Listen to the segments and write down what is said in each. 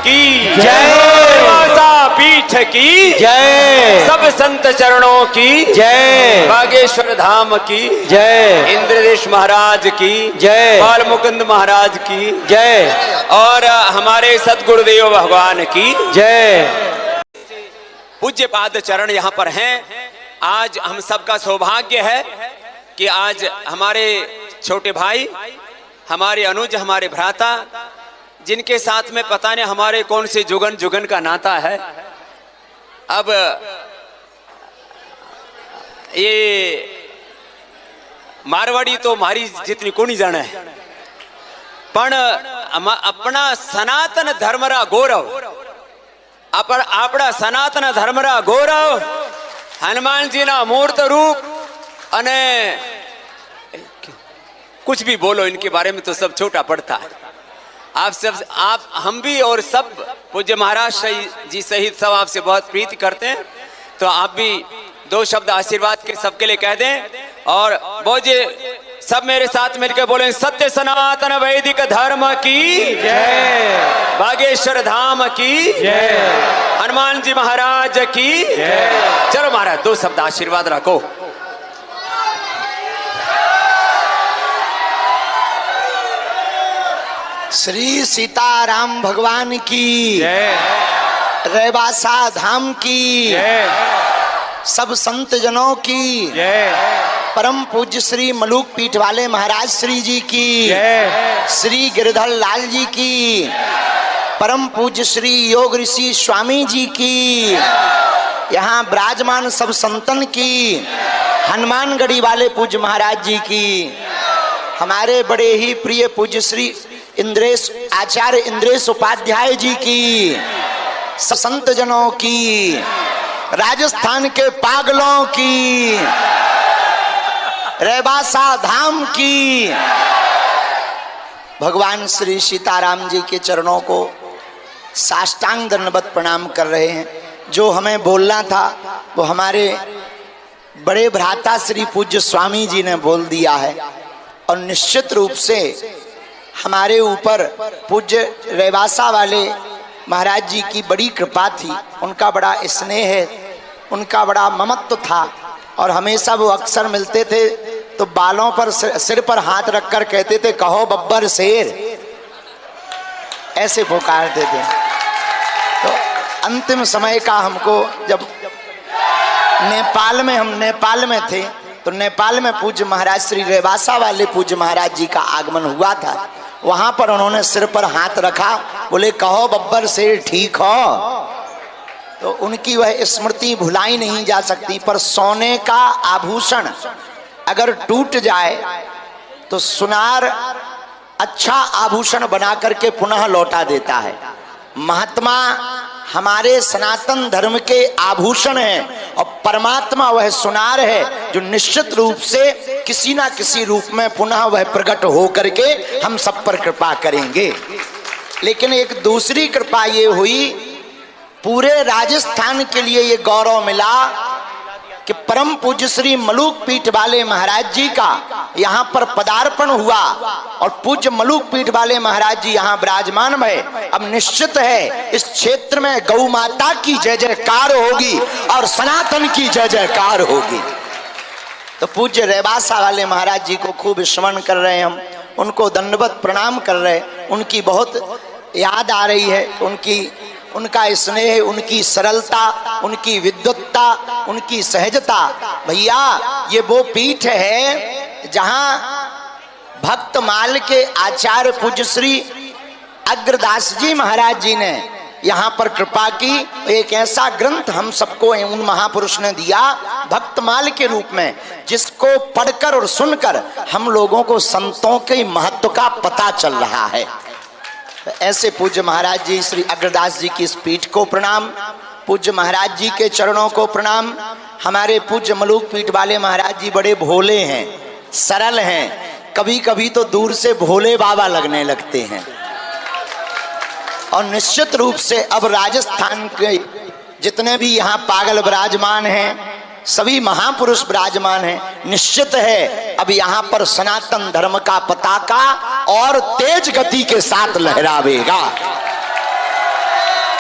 की जय। माता पीठ की जय। सब संत चरणों की जय। बागेश्वर धाम की जय। इंद्रदेश महाराज की जय। बाल मुकुंद महाराज की जय। और हमारे सदगुरुदेव भगवान की जय। पूज्य पाद चरण यहाँ पर हैं। आज हम सबका सौभाग्य है कि आज हमारे छोटे भाई, हमारे अनुज, हमारे भ्राता, जिनके साथ में पता नहीं हमारे कौन से जुगन जुगन का नाता है। अब ये मारवाड़ी तो मारी जितनी कोनी जाने है, पण अपना सनातन धर्मरा गौरव, अपना सनातन धर्मरा गौरव हनुमान जी ना मूर्त रूप अने कुछ भी बोलो इनके बारे में तो सब छोटा पड़ता है। आप हम भी और सब पूज्य महाराज जी सहित सब आपसे बहुत प्रीति करते हैं, तो आप भी दो शब्द आशीर्वाद के सबके लिए कह दें। और बोझे सब मेरे साथ मिलकर बोलें, सत्य सनातन वैदिक धर्म की जय। बागेश्वर धाम की जय। हनुमान जी महाराज की जय। चलो महाराज दो शब्द आशीर्वाद रखो। श्री सीताराम भगवान की जय। रैबासा धाम की जय। सब संत जनों की जय। परम पूज्य श्री मलूक पीठ वाले महाराज श्री जी की जय। श्री गिरधर लाल जी की, परम पूज्य श्री योग ऋषि स्वामी जी की, यहाँ विराजमान सब संतन की, हनुमानगढ़ी वाले पूज्य महाराज जी की, हमारे बड़े ही प्रिय पूज्य श्री इंद्रेश आचार्य इंद्रेश उपाध्याय जी की, संत जनों की, राजस्थान के पागलों की, रैबासा धाम की, भगवान श्री सीताराम जी के चरणों को साष्टांग दंडवत प्रणाम कर रहे हैं। जो हमें बोलना था वो हमारे बड़े भ्राता श्री पूज्य स्वामी जी ने बोल दिया है, और निश्चित रूप से हमारे ऊपर पूज्य रैबासा वाले महाराज जी की बड़ी कृपा थी, उनका बड़ा स्नेह है, उनका बड़ा ममत्व था, और हमेशा वो अक्सर मिलते थे तो बालों पर सिर पर हाथ रखकर कहते थे, कहो बब्बर शेर, ऐसे पुकारते थे। तो अंतिम समय का हमको जब हम नेपाल में थे, तो नेपाल में पूज्य महाराज श्री रैबासा वाले पूज्य महाराज जी का आगमन हुआ था। वहां पर उन्होंने सिर पर हाथ रखा, बोले कहो बब्बर शेर ठीक हो। तो उनकी वह स्मृति भुलाई नहीं जा सकती। पर सोने का आभूषण अगर टूट जाए तो सुनार अच्छा आभूषण बना करके पुनः लौटा देता है। महात्मा हमारे सनातन धर्म के आभूषण हैं, और परमात्मा वह सुनार है जो निश्चित रूप से किसी ना किसी रूप में पुनः वह प्रकट हो करके हम सब पर कृपा करेंगे। लेकिन एक दूसरी कृपा ये हुई, पूरे राजस्थान के लिए ये गौरव मिला कि परम पूज्य श्री मलूक पीठ वाले महाराज जी का यहाँ पर पदार्पण हुआ, और पूज्य मलूक पीठ वाले महाराज जी यहाँ विराजमान है। अब निश्चित है इस क्षेत्र में गौ माता की जय जयकार होगी और सनातन की जय जयकार होगी। तो पूज्य रैबासा वाले महाराज जी को खूब स्मरण कर रहे हैं हम, उनको दंडवत प्रणाम कर रहे हैं। उनकी बहुत याद आ रही है, उनका स्नेह, उनकी सरलता, उनकी विद्वत्ता, उनकी सहजता। भैया ये वो पीठ है जहां भक्तमाल के आचार्य पूज्य श्री अग्रदास जी महाराज जी ने यहाँ पर कृपा की। एक ऐसा ग्रंथ हम सबको उन महापुरुष ने दिया भक्तमाल के रूप में, जिसको पढ़कर और सुनकर हम लोगों को संतों के महत्व का पता चल रहा है। ऐसे पूज्य महाराज जी श्री अग्रदास जी की इस पीठ को प्रणाम, पूज्य महाराज जी के चरणों को प्रणाम। हमारे पूज्य मलूक पीठ वाले महाराज जी बड़े भोले हैं, सरल हैं, कभी कभी तो दूर से भोले बाबा लगने लगते हैं। और निश्चित रूप से अब राजस्थान के जितने भी यहाँ पागल विराजमान हैं, सभी महापुरुष विराजमान हैं। निश्चित है अब यहाँ पर सनातन धर्म का पताका और तेज गति के साथ लहरावेगा।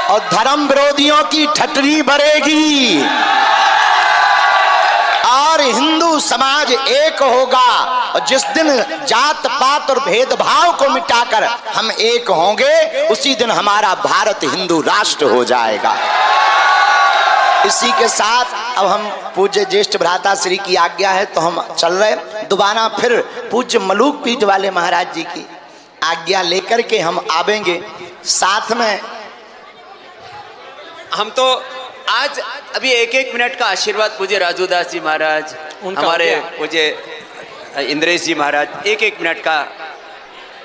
और धर्म विरोधियों की ठटरी भरेगी और हिंदू समाज एक होगा। और जिस दिन जात पात और भेदभाव को मिटाकर हम एक होंगे, उसी दिन हमारा भारत हिंदू राष्ट्र हो जाएगा। इसी के साथ अब हम पूज्य ज्येष्ठ भ्राता श्री की आज्ञा है तो हम चल रहे, दोबारा फिर पूज्य मलूक पीठ वाले महाराज जी की आज्ञा लेकर के हम आवेंगे। साथ में हम तो आज अभी एक एक मिनट का आशीर्वाद पूज्य राजूदास जी महाराज, हमारे पूज्य इंद्रेश जी महाराज, एक एक मिनट का।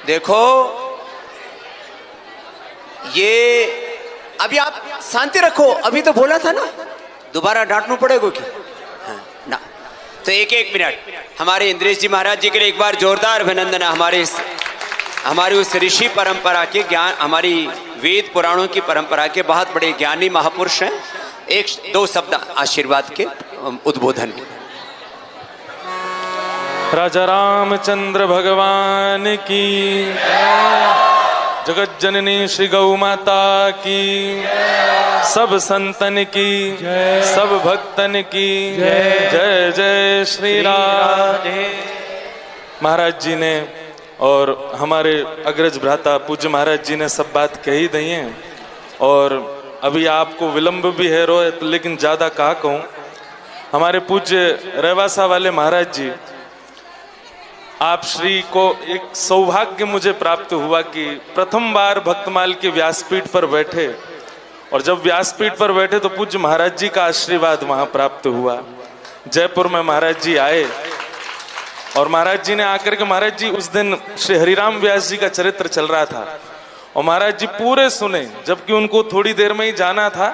देखो ये अभी आप शांति रखो, अभी तो बोला था ना, दोबारा डांटना पड़ेगा क्या? हाँ, ना तो एक एक मिनट हमारे इंद्रेश जी महाराज जी के लिए एक बार जोरदार अभिनंदन है। हमारी उस ऋषि परंपरा के ज्ञान, हमारी वेद पुराणों की परंपरा के बहुत बड़े ज्ञानी महापुरुष हैं। एक दो शब्द आशीर्वाद के उद्बोधन के। राजा रामचंद्र भगवान की, जगत जननी श्री गौ माता की, सब संतन की, सब भक्तन की जय जय श्री राम। महाराज जी ने और हमारे अग्रज भ्राता पूज्य महाराज जी ने सब बात कही दी है और अभी आपको विलंब भी है रोहित, लेकिन ज़्यादा कहा कहूँ। हमारे पूज्य रेवासा वाले महाराज जी, आप श्री को एक सौभाग्य मुझे प्राप्त हुआ कि प्रथम बार भक्तमाल के व्यासपीठ पर बैठे, और जब व्यासपीठ पर बैठे तो पूज्य महाराज जी का आशीर्वाद वहाँ प्राप्त हुआ। जयपुर में महाराज जी आए और महाराज जी ने आकर के, महाराज जी उस दिन श्री हरिराम व्यास जी का चरित्र चल रहा था और महाराज जी पूरे सुने, जबकि उनको थोड़ी देर में ही जाना था,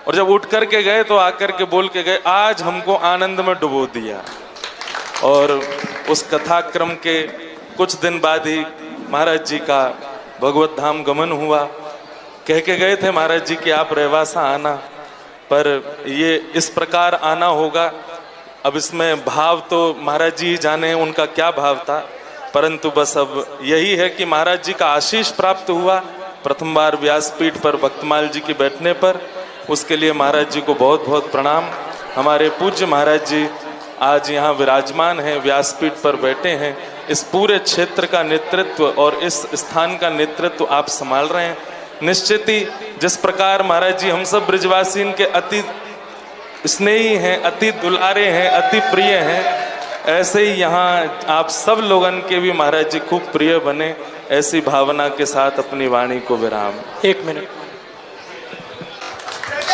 और जब उठ करके गए तो आकर के बोल के गए, आज हमको आनंद में डुबो दिया। और उस कथाक्रम के कुछ दिन बाद ही महाराज जी का भगवत धाम गमन हुआ। कह के गए थे महाराज जी कि आप रेवासा आना, पर ये इस प्रकार आना होगा। अब इसमें भाव तो महाराज जी जाने उनका क्या भाव था, परंतु बस अब यही है कि महाराज जी का आशीष प्राप्त हुआ प्रथम बार व्यासपीठ पर भक्तमाल जी के बैठने पर। उसके लिए महाराज जी को बहुत बहुत प्रणाम। हमारे पूज्य महाराज जी आज यहाँ विराजमान हैं, व्यासपीठ पर बैठे हैं। इस पूरे क्षेत्र का नेतृत्व और इस स्थान का नेतृत्व आप संभाल रहे हैं। निश्चित ही जिस प्रकार महाराज जी हम सब ब्रजवासी इनके अति स्नेही हैं, अति दुलारे हैं, अति प्रिय हैं, ऐसे ही यहाँ आप सब लोगन के भी महाराज जी खूब प्रिय बने, ऐसी भावना के साथ अपनी वाणी को विराम। एक मिनट।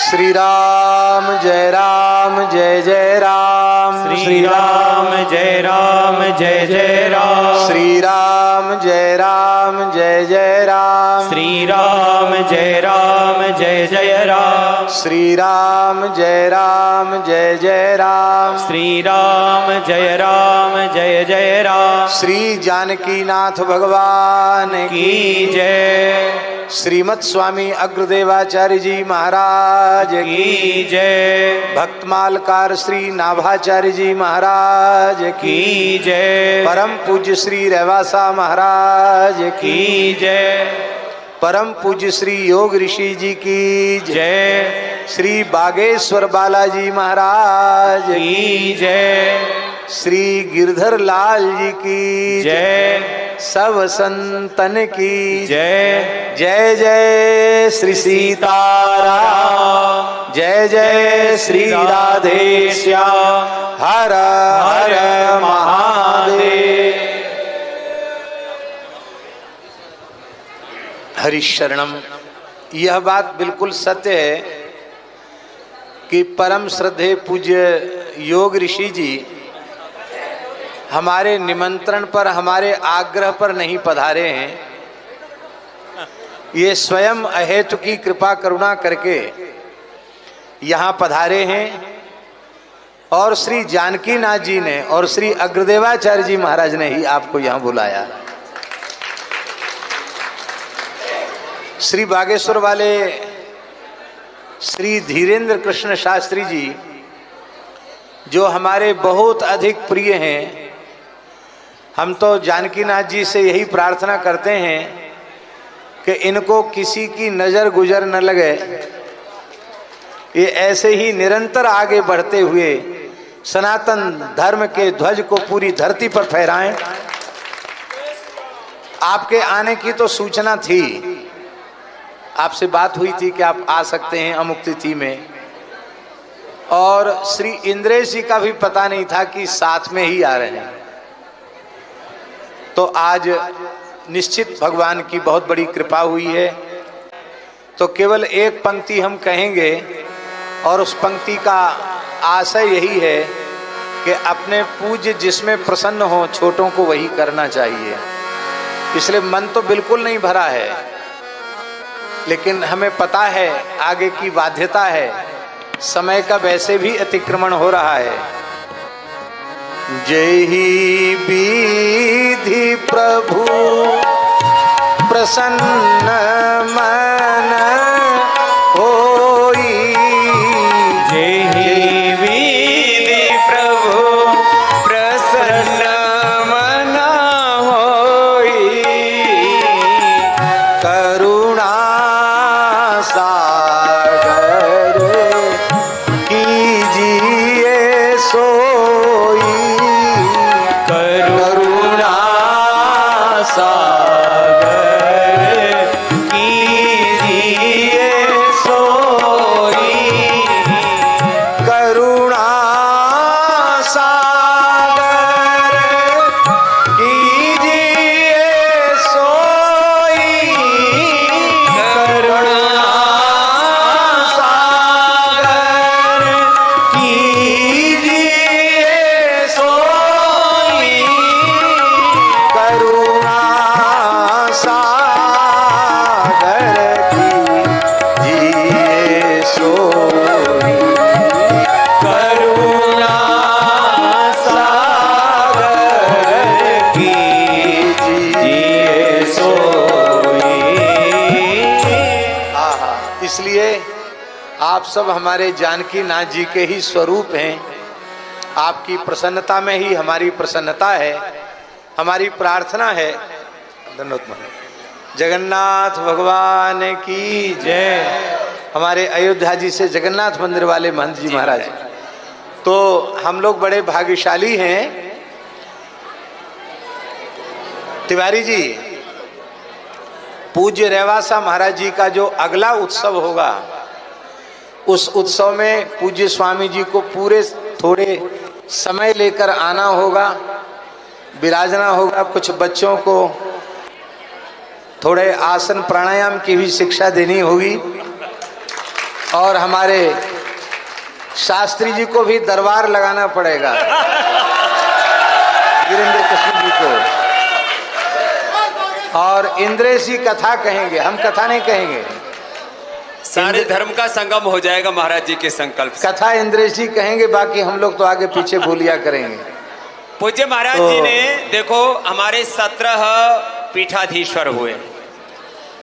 श्री राम जय जय राम, श्री राम जय जय राम, श्री राम जय जय राम, श्री राम जय जय राम, श्री राम जय जय राम, श्री राम जय जय राम, श्री जानकी नाथ भगवान की जय, श्रीमद स्वामी अग्रदेवाचार्य जी महाराज की जय, भक्तमालकार श्री नाभाचार्य जी महाराज की जय, परम पूज्य श्री रेवासा महाराज की जय, परम पूज्य श्री योग ऋषि जी की जय, श्री बागेश्वर बालाजी महाराज की जय, श्री गिरधर लाल जी की जय, सब संतन की जय, जय जय श्री सीताराम, जय जय श्री राधेश्याम, हर हर महादेव। हरिशरणम। यह बात बिल्कुल सत्य है कि परम श्रद्धेय पूज्य योग ऋषि जी हमारे निमंत्रण पर, हमारे आग्रह पर नहीं पधारे हैं। ये स्वयं अहेतु की कृपा करुणा करके यहाँ पधारे हैं और श्री जानकीनाथ जी ने और श्री अग्रदेवाचार्य जी महाराज ने ही आपको यहाँ बुलाया। श्री बागेश्वर वाले श्री धीरेन्द्र कृष्ण शास्त्री जी जो हमारे बहुत अधिक प्रिय हैं, हम तो जानकीनाथ जी से यही प्रार्थना करते हैं कि इनको किसी की नजर गुजर न लगे, ये ऐसे ही निरंतर आगे बढ़ते हुए सनातन धर्म के ध्वज को पूरी धरती पर फहराएं। आपके आने की तो सूचना थी, आपसे बात हुई थी कि आप आ सकते हैं अमुक तिथि में, और श्री इंद्रेश जी का भी पता नहीं था कि साथ में ही आ रहे हैं। तो आज निश्चित भगवान की बहुत बड़ी कृपा हुई है। तो केवल एक पंक्ति हम कहेंगे, और उस पंक्ति का आशय यही है कि अपने पूज्य जिसमें प्रसन्न हो, छोटों को वही करना चाहिए। इसलिए मन तो बिल्कुल नहीं भरा है, लेकिन हमें पता है आगे की बाध्यता है, समय का वैसे भी अतिक्रमण हो रहा है। जय ही विधि प्रभु प्रसन्न मन होई, जय ही विधि प्रभु प्रसन्न मन होई, करुणा सागर कीजिए सोई, करुणा सागर कीजिए सोई, करुणा सागर कीजिए सोई, करुणा सागर कीजिए सोई, करुणा सागर कीजिए सोई, करुणा सागर कीजिए सोई। आहा, इसलिए आप सब हमारे जानकी नाथ जी के ही स्वरूप हैं। आपकी प्रसन्नता में ही हमारी प्रसन्नता है, हमारी प्रार्थना है। धन्यवाद महाराज। जगन्नाथ भगवान की जय। हमारे अयोध्या जी से जगन्नाथ मंदिर वाले महंत जी महाराज, तो हम लोग बड़े भाग्यशाली हैं। तिवारी जी, पूज्य रेवासा महाराज जी का जो अगला उत्सव होगा, उस उत्सव में पूज्य स्वामी जी को पूरे थोड़े समय लेकर आना होगा, विराजना होगा। कुछ बच्चों को थोड़े आसन प्राणायाम की भी शिक्षा देनी होगी, और हमारे शास्त्री जी को भी दरबार लगाना पड़ेगा, वीरेंद्र कृष्ण जी को। और इंद्रेश जी कथा कहेंगे, हम कथा नहीं कहेंगे, सारे धर्म का संगम हो जाएगा महाराज जी के संकल्प से। कथा इंद्रेश जी कहेंगे, बाकी हम लोग तो आगे पीछे बोलिया करेंगे। पूज्य महाराज जी ने देखो हमारे 17 पीठाधीश्वर हुए,